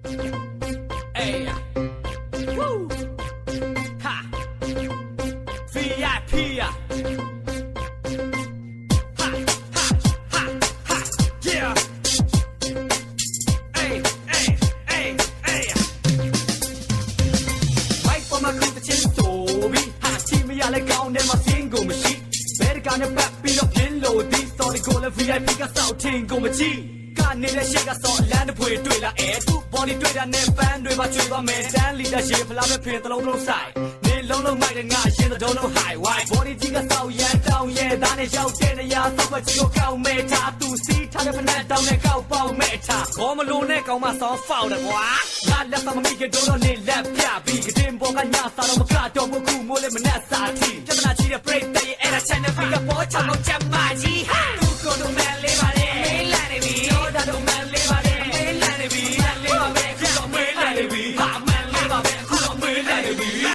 Hey, woo, ha, VIP, ha, ha, ha, ha, yeah. Hey, hey, hey, hey. Mic for my group, the chin so be, ha, see me all like on them, my single machine. Better gonna back, be up pillow, this, so they call a VIP, got out, tingle machine. နေတဲ့ရှက်ကစောလမ်းတစ်ဖွေတွေ့လာအဲသူ body တွေ့တာနဲ့ပန်းတွေပါချွေသွားမယ်တန်းလီတာရှေဖလားပဲဖင်တလုံးလုံးဆိုင်နေလုံးလုံးမိုက်တဲ့ငါရှင်းတဲ့ဒုံလုံး high wide body ကြီးကစောက်ရန်တောင်းရဲသားနဲ့ရောက်တဲ့နေရာစောက်ပတ်ကြီးကိုကောက်မဲထားသူစီးထားတဲ့ဖနက်တောင်းနဲ့ကောက်ပေါက်မဲထားဘောမလုံးနဲ့ကောင်မဆောင်းဖောက်တယ်ကွာငါလက်မမိကဒုံတော့နေလက်ပြပြီးကတင်ပေါ်ကညစားတော့မကတော့ဘူးခုမိုးလေးမနဲ့စားတီပြဿနာကြီးတဲ့ break တဲ့အဲ့ဒါ channel ပြီးကပေါ်ချောင်းတော့ချက်မကြီးဟာသူကတော့မန်လေးပါလေမင်းလာနေပြီတော့တော့မန်လေးပါလေမင်းလာနေပြီမန်လေးပါပဲခုတော့မင်းလာနေပြီဟာမန်လေးပါပဲခုတော့မင်းလာနေပြီ